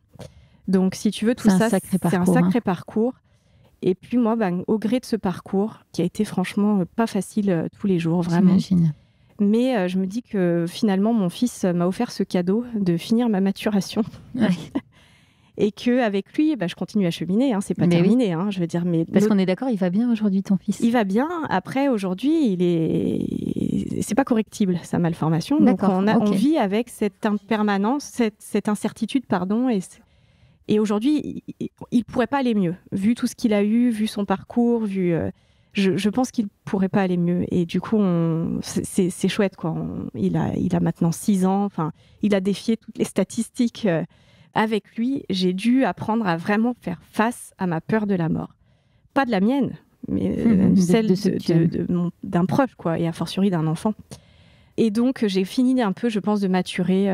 Donc, si tu veux, tout ça, c'est un sacré parcours. Et puis, moi, au gré de ce parcours, qui a été franchement pas facile tous les jours, vraiment. J'imagine. Mais je me dis que finalement, mon fils m'a offert ce cadeau de finir ma maturation. Et qu'avec lui, je continue à cheminer. C'est pas terminé. Je veux dire, parce qu'on est d'accord, il va bien aujourd'hui, ton fils. Il va bien. Après, aujourd'hui, c'est pas correctible, sa malformation. Donc, on vit avec cette impermanence, cette incertitude, pardon. Et aujourd'hui, il pourrait pas aller mieux. Vu tout ce qu'il a eu, vu son parcours, je pense qu'il pourrait pas aller mieux. Et du coup, c'est chouette, quoi. Il a maintenant 6 ans. Enfin, il a défié toutes les statistiques. Avec lui, j'ai dû apprendre à vraiment faire face à ma peur de la mort. Pas de la mienne, mais celle d'un proche, quoi, et a fortiori d'un enfant. Et donc, j'ai fini un peu, je pense, de maturer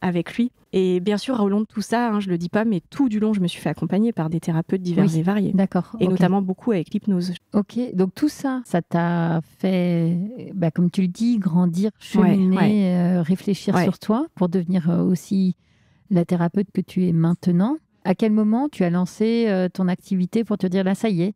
avec lui. Et bien sûr, au long de tout ça, je le dis pas, mais tout du long, je me suis fait accompagner par des thérapeutes divers et variés. D'accord. Et notamment beaucoup avec l'hypnose. Ok, donc tout ça, ça t'a fait, comme tu le dis, grandir, cheminer, réfléchir sur toi pour devenir aussi la thérapeute que tu es maintenant. À quel moment tu as lancé ton activité pour te dire là, ça y est?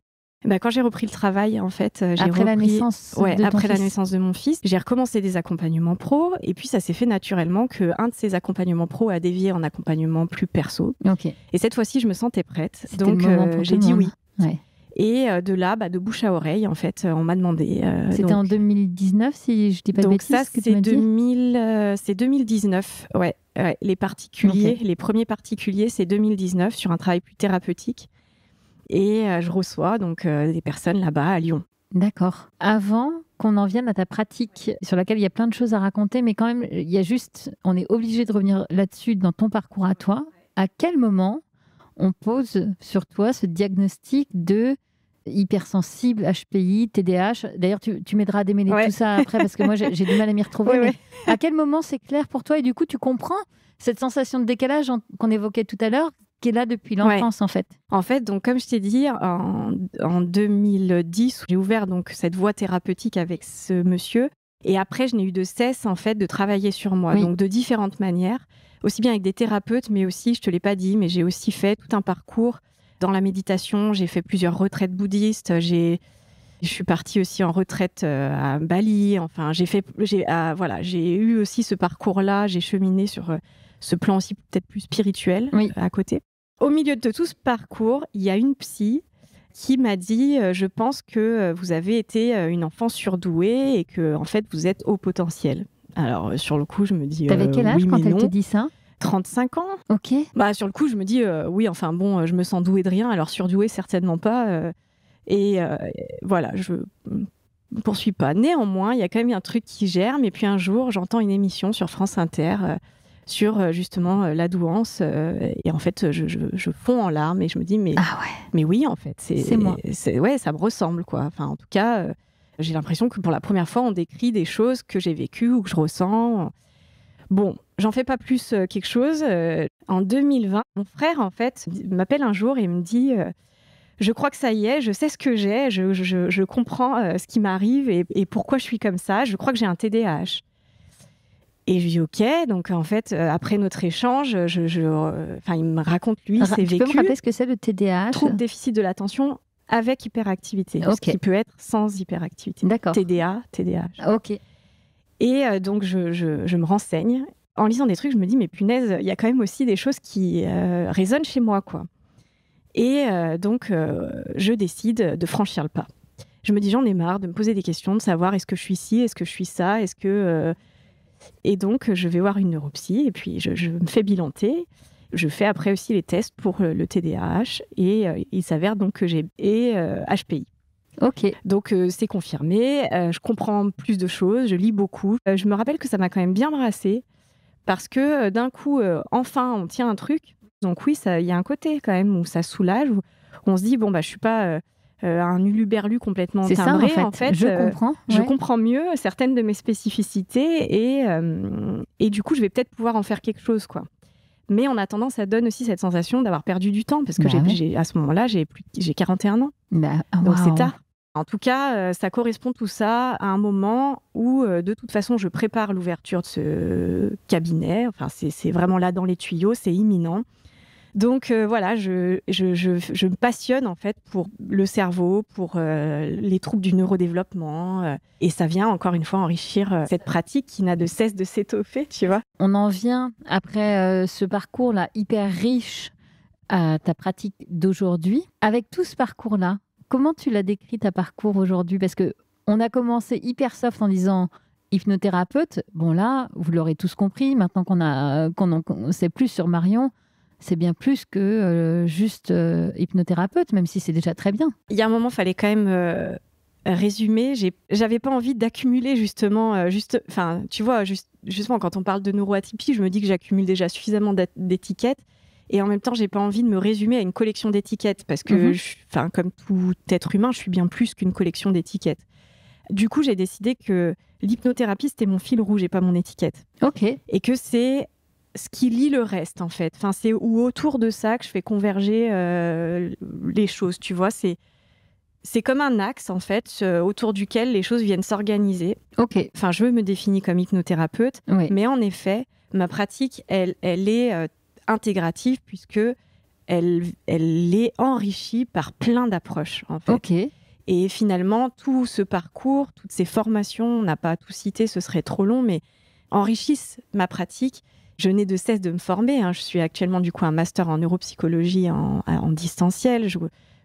Quand j'ai repris le travail, en fait, la naissance après la naissance de mon fils, j'ai recommencé des accompagnements pro. Et puis, ça s'est fait naturellement qu'un de ces accompagnements pro a dévié en accompagnement plus perso. Okay. Et cette fois-ci, je me sentais prête. C'était donc, j'ai dit oui. Ouais. Et de là, de bouche à oreille, en fait, on m'a demandé. C'était en 2019, si je ne dis pas de bêtises. Donc ça, c'est 2019. Ouais. Les particuliers, les premiers particuliers, c'est 2019 sur un travail plus thérapeutique. Et je reçois donc des personnes là-bas à Lyon. D'accord. Avant qu'on en vienne à ta pratique, sur laquelle il y a plein de choses à raconter, mais quand même, on est obligé de revenir là-dessus dans ton parcours à toi. À quel moment on pose sur toi ce diagnostic de hypersensible, HPI, TDAH? D'ailleurs, tu m'aideras à démêler tout ça après, parce que moi, j'ai du mal à m'y retrouver. Mais à quel moment c'est clair pour toi? Et du coup, tu comprends cette sensation de décalage qu'on évoquait tout à l'heure, qui est là depuis l'enfance, en fait. En fait, donc, comme je t'ai dit, en 2010, j'ai ouvert donc cette voie thérapeutique avec ce monsieur. Et après, je n'ai eu de cesse, en fait, de travailler sur moi. Donc, de différentes manières, aussi bien avec des thérapeutes, mais aussi, je ne te l'ai pas dit, mais j'ai aussi fait tout un parcours dans la méditation. J'ai fait plusieurs retraites bouddhistes. Je suis partie aussi en retraite à Bali. Enfin, j'ai eu aussi ce parcours-là. J'ai cheminé sur ce plan aussi peut-être plus spirituel à côté. Au milieu de tout ce parcours, il y a une psy qui m'a dit je pense que vous avez été une enfant surdouée et que en fait vous êtes au potentiel. Alors sur le coup, je me dis T'avais quel âge quand elle te dit ça? 35 ans. Ok. Sur le coup, je me dis oui, enfin bon, je me sens douée de rien, alors surdouée certainement pas. Voilà, je poursuis pas. Néanmoins, il y a quand même un truc qui germe. Et puis un jour, j'entends une émission sur France Inter sur justement la douance. Et en fait, je fonds en larmes et je me dis mais oui, en fait, c'est moi. Ça me ressemble quoi. Enfin, en tout cas, j'ai l'impression que pour la première fois, on décrit des choses que j'ai vécues ou que je ressens. Bon, j'en fais pas plus quelque chose. En 2020, mon frère, en fait, m'appelle un jour et me dit je crois que ça y est, je sais ce que j'ai, je comprends ce qui m'arrive et pourquoi je suis comme ça. Je crois que j'ai un TDAH. Et je dis OK. Donc, en fait, après notre échange, il me raconte, lui, ses vécus. Tu peux me rappeler ce que c'est le TDAH? Trouble déficit de l'attention avec hyperactivité. Ce qui peut être sans hyperactivité. D'accord. TDA, TDAH. OK. Et donc, je me renseigne. En lisant des trucs, je me dis, mais punaise, il y a quand même aussi des choses qui résonnent chez moi, quoi. Et donc, je décide de franchir le pas. Je me dis, j'en ai marre de me poser des questions, de savoir est-ce que je suis ci, est-ce que je suis ça, est-ce que... Et donc, je vais voir une neuropsy et puis je me fais bilanter. Je fais après aussi les tests pour le TDAH et il s'avère donc que j'ai HPI. Ok. Donc, c'est confirmé. Je comprends plus de choses, je lis beaucoup. Je me rappelle que ça m'a quand même bien brassée parce que d'un coup, enfin, on tient un truc. Donc oui, il y a un côté quand même où ça soulage, où on se dit, bon, je ne suis pas un uluberlu complètement timbré. C'est ça, en fait. Je comprends. Je comprends mieux certaines de mes spécificités et du coup, je vais peut-être pouvoir en faire quelque chose, quoi. Mais en attendant, ça donne aussi cette sensation d'avoir perdu du temps parce que à ce moment-là, j'ai 41 ans. Donc c'est tard. En tout cas, ça correspond tout ça à un moment où, de toute façon, je prépare l'ouverture de ce cabinet. Enfin, c'est vraiment là dans les tuyaux, c'est imminent. Donc voilà, je me passionne en fait pour le cerveau, pour les troubles du neurodéveloppement. Et ça vient encore une fois enrichir cette pratique qui n'a de cesse de s'étoffer, tu vois. On en vient, après ce parcours-là hyper riche, à ta pratique d'aujourd'hui. Avec tout ce parcours-là, comment tu l'as décrit ta parcours aujourd'hui? Parce qu'on a commencé hyper soft en disant hypnothérapeute. Bon là, vous l'aurez tous compris, maintenant qu'on en sait plus sur Marion, c'est bien plus que juste hypnothérapeute, même si c'est déjà très bien. Il y a un moment, il fallait quand même résumer. J'avais pas envie d'accumuler justement... tu vois, justement, quand on parle de neuroatypie, je me dis que j'accumule déjà suffisamment d'étiquettes. Et en même temps, j'ai pas envie de me résumer à une collection d'étiquettes parce que, comme tout être humain, je suis bien plus qu'une collection d'étiquettes. Du coup, j'ai décidé que l'hypnothérapie, c'était mon fil rouge et pas mon étiquette. Ok. Et que c'est ce qui lie le reste, en fait. Enfin, c'est autour de ça que je fais converger les choses, tu vois. C'est comme un axe, en fait, autour duquel les choses viennent s'organiser. Ok. Enfin, je me définis comme hypnothérapeute, Oui. mais en effet, ma pratique, elle est intégrative puisque elle est enrichie par plein d'approches, en fait. Ok. Et finalement, tout ce parcours, toutes ces formations, on n'a pas à tout citer, ce serait trop long, mais enrichissent ma pratique. Je n'ai de cesse de me former. Je suis actuellement du coup un master en neuropsychologie en distanciel.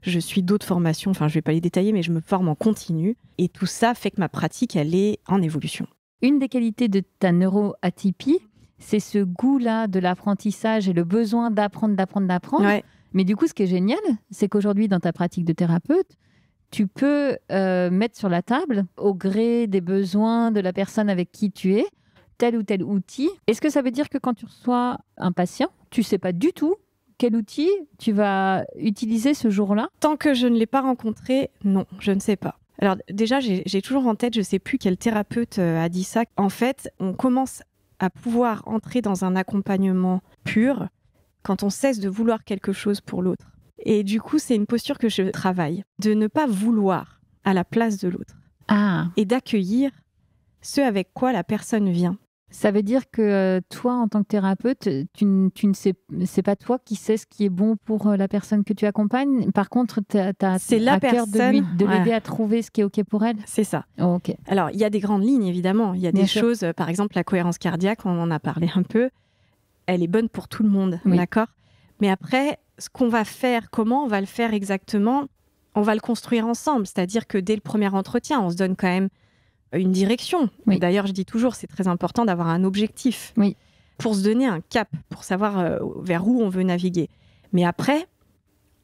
Je suis d'autres formations, enfin je ne vais pas les détailler, mais je me forme en continu. Et tout ça fait que ma pratique, elle est en évolution. Une des qualités de ta neuroatypie, c'est ce goût-là de l'apprentissage et le besoin d'apprendre. Ouais. Mais du coup, ce qui est génial, c'est qu'aujourd'hui, dans ta pratique de thérapeute, tu peux mettre sur la table, au gré des besoins de la personne avec qui tu es, tel ou tel outil. Est-ce que ça veut dire que quand tu reçois un patient, tu ne sais pas du tout quel outil tu vas utiliser ce jour-là? Tant que je ne l'ai pas rencontré, non, je ne sais pas. Alors déjà, j'ai toujours en tête, je ne sais plus quel thérapeute a dit ça. En fait, on commence à pouvoir entrer dans un accompagnement pur quand on cesse de vouloir quelque chose pour l'autre. Et du coup, c'est une posture que je travaille, de ne pas vouloir à la place de l'autre. Et d'accueillir ce avec quoi la personne vient. Ça veut dire que toi, en tant que thérapeute, tu ne sais, c'est pas toi qui sais ce qui est bon pour la personne que tu accompagnes. Par contre, tu as à cœur de l'aider à trouver ce qui est OK pour elle. C'est ça. Oh, OK. Alors, il y a des grandes lignes, évidemment. Il y a des choses, par exemple, la cohérence cardiaque, on en a parlé un peu. Elle est bonne pour tout le monde, d'accord ? Mais après, ce qu'on va faire, comment on va le faire exactement, on va le construire ensemble. C'est-à-dire que dès le premier entretien, on se donne quand même une direction. D'ailleurs, je dis toujours, c'est très important d'avoir un objectif pour se donner un cap, pour savoir vers où on veut naviguer. Mais après,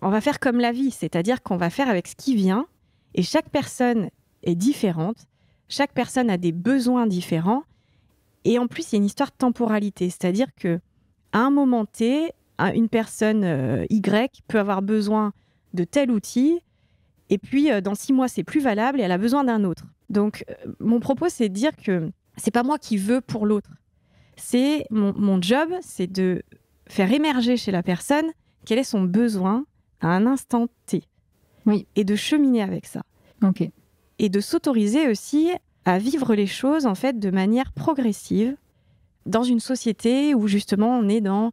on va faire comme la vie, c'est-à-dire qu'on va faire avec ce qui vient, et chaque personne est différente, chaque personne a des besoins différents, et en plus, il y a une histoire de temporalité, c'est-à-dire qu'à un moment T, une personne Y peut avoir besoin de tel outil, et puis dans 6 mois, c'est plus valable, et elle a besoin d'un autre. Donc, mon propos, c'est de dire que c'est pas moi qui veux pour l'autre. C'est mon job, c'est de faire émerger chez la personne quel est son besoin à un instant T. Et de cheminer avec ça. Et de s'autoriser aussi à vivre les choses, en fait, de manière progressive dans une société où, justement, on est dans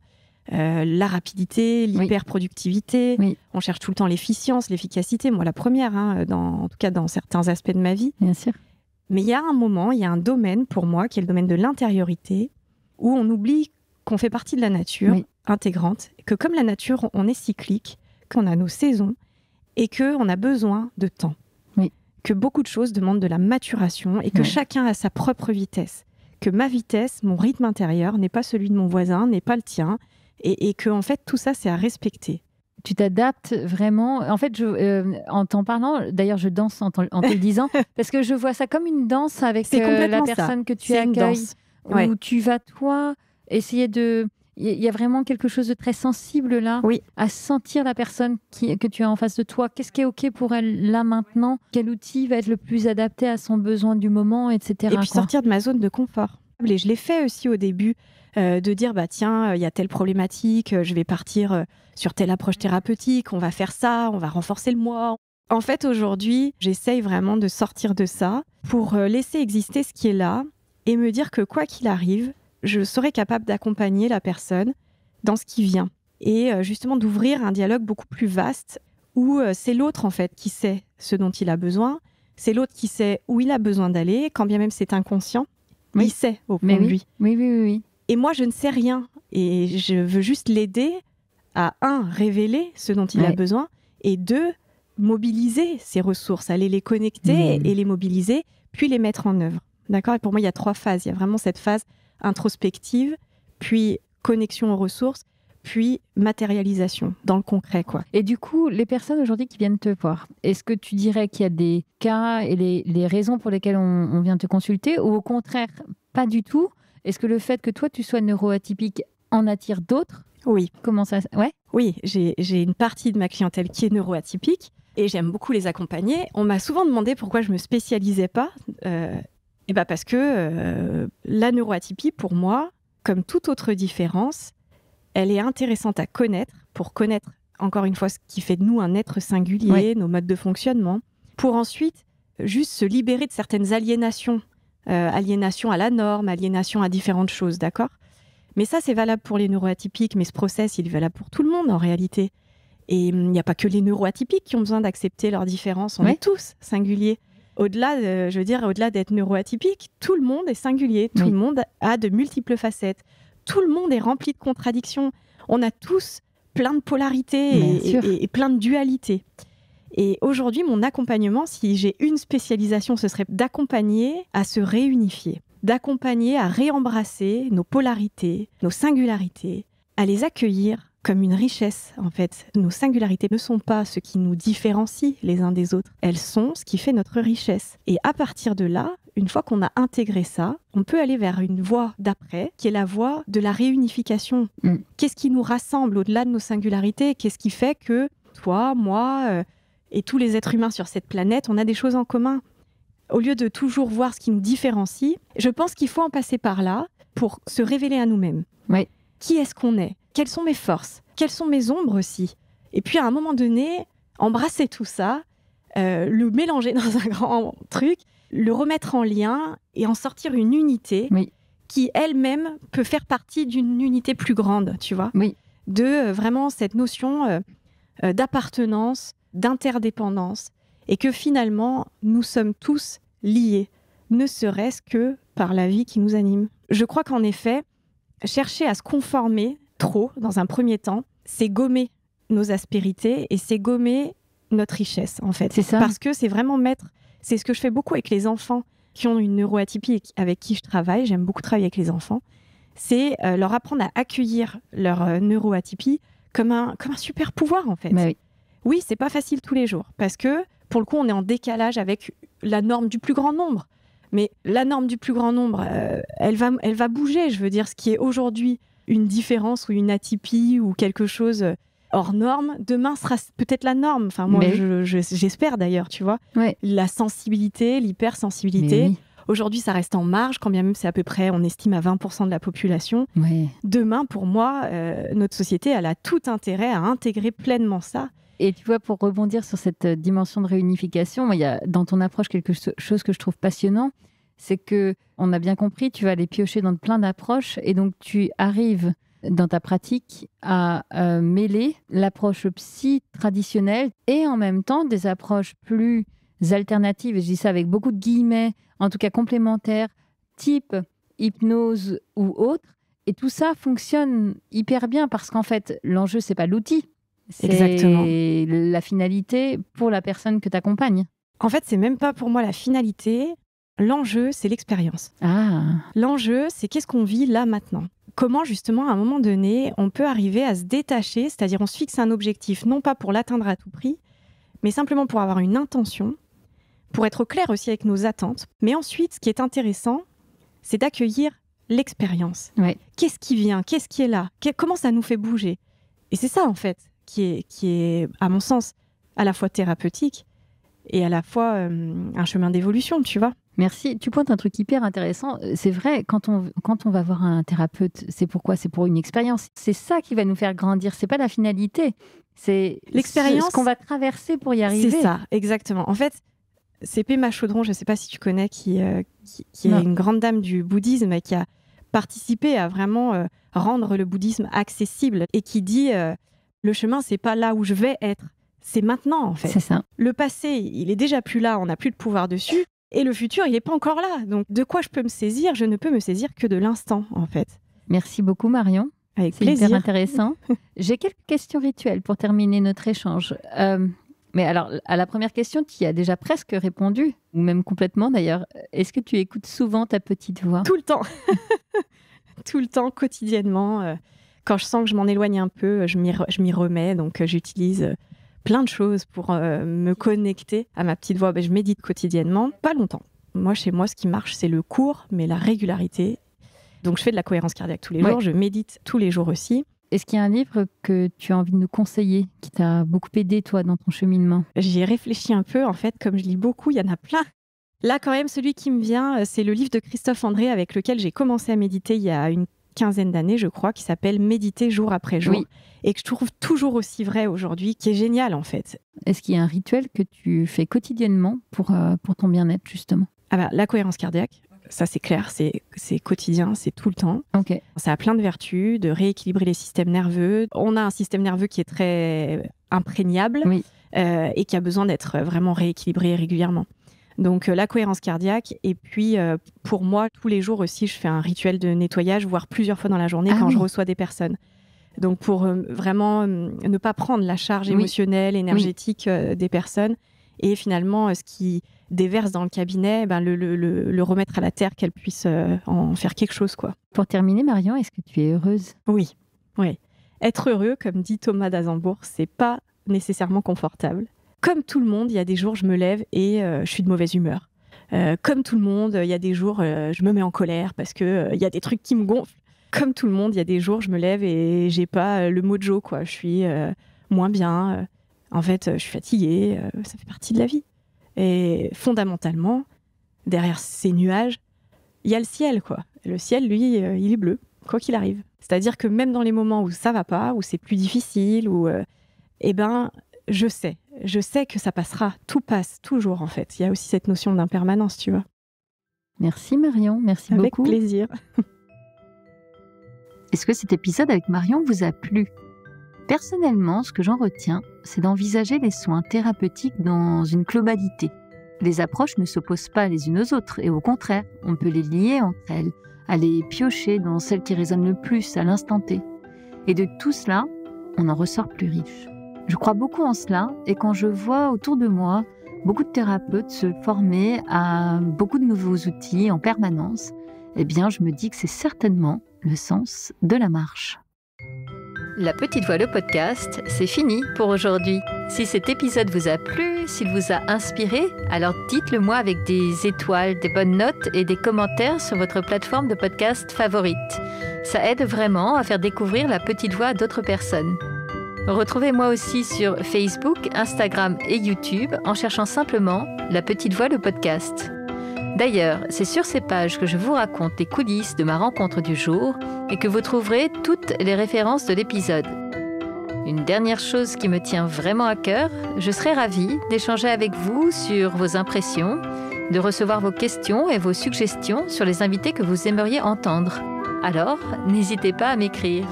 la l'hyperproductivité. On cherche tout le temps l'efficience, l'efficacité. Moi, la première, en tout cas dans certains aspects de ma vie. Bien sûr. Mais il y a un moment, il y a un domaine pour moi qui est le domaine de l'intériorité où on oublie qu'on fait partie de la nature intégrante, que comme la nature, on est cyclique, qu'on a nos saisons et qu'on a besoin de temps. Que beaucoup de choses demandent de la maturation et que chacun a sa propre vitesse. Que ma vitesse, mon rythme intérieur n'est pas celui de mon voisin, n'est pas le tien. Et que, en fait, tout ça, c'est à respecter. Tu t'adaptes vraiment. En fait, en t'en parlant, d'ailleurs, je danse en te le disant, parce que je vois ça comme une danse avec la personne que tu accueilles, où tu vas, toi, essayer de... Il y a vraiment quelque chose de très sensible là, à sentir la personne que tu as en face de toi. Qu'est-ce qui est OK pour elle là maintenant? Quel outil va être le plus adapté à son besoin du moment, etc. Et puis sortir de ma zone de confort. Et je l'ai fait aussi au début, de dire, tiens, il y a telle problématique, je vais partir sur telle approche thérapeutique, on va faire ça, on va renforcer le moi. En fait, aujourd'hui, j'essaye vraiment de sortir de ça pour laisser exister ce qui est là et me dire que quoi qu'il arrive, je serai capable d'accompagner la personne dans ce qui vient. Et justement d'ouvrir un dialogue beaucoup plus vaste où c'est l'autre en fait qui sait ce dont il a besoin, c'est l'autre qui sait où il a besoin d'aller, quand bien même c'est inconscient, il sait au fond de lui. Oui. Et moi, je ne sais rien. Et je veux juste l'aider à, 1, révéler ce dont il a besoin, et 2, mobiliser ses ressources, aller les connecter et les mobiliser, puis les mettre en œuvre. D'accord ? Et pour moi, il y a 3 phases. Il y a vraiment cette phase introspective, puis connexion aux ressources, puis matérialisation dans le concret, quoi. Et du coup, les personnes aujourd'hui qui viennent te voir, est-ce que tu dirais qu'il y a des cas et les raisons pour lesquelles on vient te consulter, ou au contraire, pas du tout? Est-ce que le fait que toi, tu sois neuroatypique en attire d'autres? Oui. Comment ça... Oui, j'ai une partie de ma clientèle qui est neuroatypique et j'aime beaucoup les accompagner. On m'a souvent demandé pourquoi je ne me spécialisais pas. Parce que la neuroatypie, pour moi, comme toute autre différence, elle est intéressante à connaître, pour connaître, encore une fois, ce qui fait de nous un être singulier, nos modes de fonctionnement, pour ensuite juste se libérer de certaines aliénations. Aliénation à la norme, aliénation à différentes choses, d'accord ? Mais ça, c'est valable pour les neuroatypiques, mais ce process, il est valable pour tout le monde en réalité. Et il n'y a pas que les neuroatypiques qui ont besoin d'accepter leurs différences, on est tous singuliers. Au-delà d'être neuroatypique, tout le monde est singulier, tout le monde a de multiples facettes, tout le monde est rempli de contradictions. On a tous plein de polarités et plein de dualités. Et aujourd'hui, mon accompagnement, si j'ai une spécialisation, ce serait d'accompagner à se réunifier, d'accompagner à réembrasser nos polarités, nos singularités, à les accueillir comme une richesse, en fait. Nos singularités ne sont pas ce qui nous différencie les uns des autres. Elles sont ce qui fait notre richesse. Et à partir de là, une fois qu'on a intégré ça, on peut aller vers une voie d'après, qui est la voie de la réunification. Qu'est-ce qui nous rassemble au-delà de nos singularités ? Qu'est-ce qui fait que toi, moi et tous les êtres humains sur cette planète, on a des choses en commun ? Au lieu de toujours voir ce qui nous différencie, je pense qu'il faut en passer par là pour se révéler à nous-mêmes. Oui. Qui est-ce qu'on est ? Quelles sont mes forces ? Quelles sont mes ombres aussi ? Et puis à un moment donné, embrasser tout ça, le mélanger dans un grand truc, le remettre en lien et en sortir une unité qui elle-même peut faire partie d'une unité plus grande, tu vois ? De vraiment cette notion d'appartenance, d'interdépendance, et que finalement, nous sommes tous liés, ne serait-ce que par la vie qui nous anime. Je crois qu'en effet, chercher à se conformer trop, dans un premier temps, c'est gommer nos aspérités et c'est gommer notre richesse, en fait. C'est ça. Parce que c'est vraiment c'est ce que je fais beaucoup avec les enfants qui ont une neuroatypie avec qui je travaille, j'aime beaucoup travailler avec les enfants, c'est leur apprendre à accueillir leur neuroatypie comme un super pouvoir, en fait. Oui, c'est pas facile tous les jours, parce que, pour le coup, on est en décalage avec la norme du plus grand nombre. Mais la norme du plus grand nombre, elle va bouger. Je veux dire, ce qui est aujourd'hui une différence ou une atypie ou quelque chose hors norme, demain sera peut-être la norme. Enfin, moi, j'espère d'ailleurs, tu vois. La sensibilité, l'hypersensibilité. Aujourd'hui, ça reste en marge, quand bien même c'est à peu près, on estime à 20% de la population. Demain, pour moi, notre société, elle a tout intérêt à intégrer pleinement ça. Et tu vois, pour rebondir sur cette dimension de réunification, il y a dans ton approche quelque chose que je trouve passionnant, c'est que on a bien compris, tu vas aller piocher dans plein d'approches et donc tu arrives dans ta pratique à mêler l'approche psy traditionnelle et en même temps des approches plus alternatives, et je dis ça avec beaucoup de guillemets, en tout cas complémentaires, type hypnose ou autre. Et tout ça fonctionne hyper bien parce qu'en fait, l'enjeu, c'est pas l'outil. C'est la finalité pour la personne que tu accompagnes. En fait, c'est même pas pour moi la finalité. L'enjeu, c'est l'expérience. L'enjeu, c'est qu'est-ce qu'on vit là maintenant. Comment, justement, à un moment donné, on peut arriver à se détacher, c'est-à-dire on se fixe un objectif, non pas pour l'atteindre à tout prix, mais simplement pour avoir une intention, pour être au clair aussi avec nos attentes. Mais ensuite, ce qui est intéressant, c'est d'accueillir l'expérience. Qu'est-ce qui vient ? Qu'est-ce qui est là ? Comment ça nous fait bouger ? Et c'est ça, en fait, qui est, à mon sens, à la fois thérapeutique et à la fois un chemin d'évolution, tu vois. Merci. Tu pointes un truc hyper intéressant. C'est vrai, quand on va voir un thérapeute, c'est pourquoi ? C'est pour une expérience. C'est ça qui va nous faire grandir. C'est pas la finalité. C'est l'expérience, ce qu'on va traverser pour y arriver. C'est ça, exactement. En fait, c'est Pema Chodron, je ne sais pas si tu connais, qui est une grande dame du bouddhisme et qui a participé à vraiment rendre le bouddhisme accessible et qui dit le chemin, c'est pas là où je vais être, c'est maintenant en fait. C'est ça. Le passé, il est déjà plus là, on n'a plus de pouvoir dessus, et le futur, il n'est pas encore là. Donc, de quoi je peux me saisir ? Je ne peux me saisir que de l'instant en fait. Merci beaucoup Marion. Avec plaisir. C'est hyper intéressant. J'ai quelques questions rituelles pour terminer notre échange. Mais alors, à la première question, tu y as déjà presque répondu, ou même complètement d'ailleurs. Est-ce que tu écoutes souvent ta petite voix ? Tout le temps. Tout le temps, quotidiennement. Quand je sens que je m'en éloigne un peu, je m'y remets. Donc, j'utilise plein de choses pour me connecter à ma petite voix. Je médite quotidiennement, pas longtemps. Moi, chez moi, ce qui marche, c'est le court, mais la régularité. Donc, je fais de la cohérence cardiaque tous les jours. Je médite tous les jours aussi. Est-ce qu'il y a un livre que tu as envie de nous conseiller, qui t'a beaucoup aidé, toi, dans ton cheminement ? J'y ai réfléchi un peu. En fait, comme je lis beaucoup, il y en a plein. Là, quand même, celui qui me vient, c'est le livre de Christophe André avec lequel j'ai commencé à méditer il y a quinzaine d'années, je crois, qui s'appelle Méditer jour après jour, et que je trouve toujours aussi vrai aujourd'hui, qui est génial en fait. Est-ce qu'il y a un rituel que tu fais quotidiennement pour ton bien-être, justement ? La cohérence cardiaque, ça c'est clair, c'est quotidien, c'est tout le temps. Okay. Ça a plein de vertus, de rééquilibrer les systèmes nerveux. On a un système nerveux qui est très imprégnable et qui a besoin d'être vraiment rééquilibré régulièrement. Donc la cohérence cardiaque, et puis pour moi, tous les jours aussi, je fais un rituel de nettoyage, voire plusieurs fois dans la journée quand je reçois des personnes. Donc pour vraiment ne pas prendre la charge émotionnelle, énergétique des personnes, et finalement ce qui déverse dans le cabinet, le remettre à la terre, qu'elle puisse en faire quelque chose, quoi. Pour terminer, Marion, est-ce que tu es heureuse ? Oui. Être heureux, comme dit Thomas d'Azenbourg, c'est pas nécessairement confortable. Comme tout le monde, il y a des jours, je me lève et je suis de mauvaise humeur. Comme tout le monde, il y a des jours, je me mets en colère parce qu'il y a des trucs qui me gonflent. Comme tout le monde, il y a des jours, je me lève et j'ai pas le mojo, quoi. Je suis moins bien. En fait, je suis fatiguée. Ça fait partie de la vie. Et fondamentalement, derrière ces nuages, il y a le ciel, quoi. Le ciel, lui, il est bleu, quoi qu'il arrive. C'est-à-dire que même dans les moments où ça va pas, où c'est plus difficile, où, je sais que ça passera. Tout passe, toujours, en fait. Il y a aussi cette notion d'impermanence, tu vois. Merci Marion, merci beaucoup. Avec plaisir. Est-ce que cet épisode avec Marion vous a plu ? Personnellement, ce que j'en retiens, c'est d'envisager les soins thérapeutiques dans une globalité. Les approches ne s'opposent pas les unes aux autres, et au contraire, on peut les lier entre elles, aller piocher dans celles qui résonnent le plus à l'instant T. Et de tout cela, on en ressort plus riche. Je crois beaucoup en cela, et quand je vois autour de moi beaucoup de thérapeutes se former à beaucoup de nouveaux outils en permanence, eh bien je me dis que c'est certainement le sens de la marche. La Petite Voix, le podcast, c'est fini pour aujourd'hui. Si cet épisode vous a plu, s'il vous a inspiré, alors dites-le moi avec des étoiles, des bonnes notes et des commentaires sur votre plateforme de podcast favorite. Ça aide vraiment à faire découvrir La Petite Voix à d'autres personnes. Retrouvez-moi aussi sur Facebook, Instagram et YouTube en cherchant simplement La Petite Voix, le podcast. D'ailleurs, c'est sur ces pages que je vous raconte les coulisses de ma rencontre du jour et que vous trouverez toutes les références de l'épisode. Une dernière chose qui me tient vraiment à cœur, je serais ravie d'échanger avec vous sur vos impressions, de recevoir vos questions et vos suggestions sur les invités que vous aimeriez entendre. Alors, n'hésitez pas à m'écrire.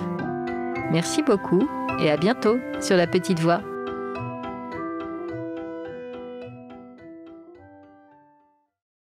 Merci beaucoup et à bientôt sur La Petite Voix.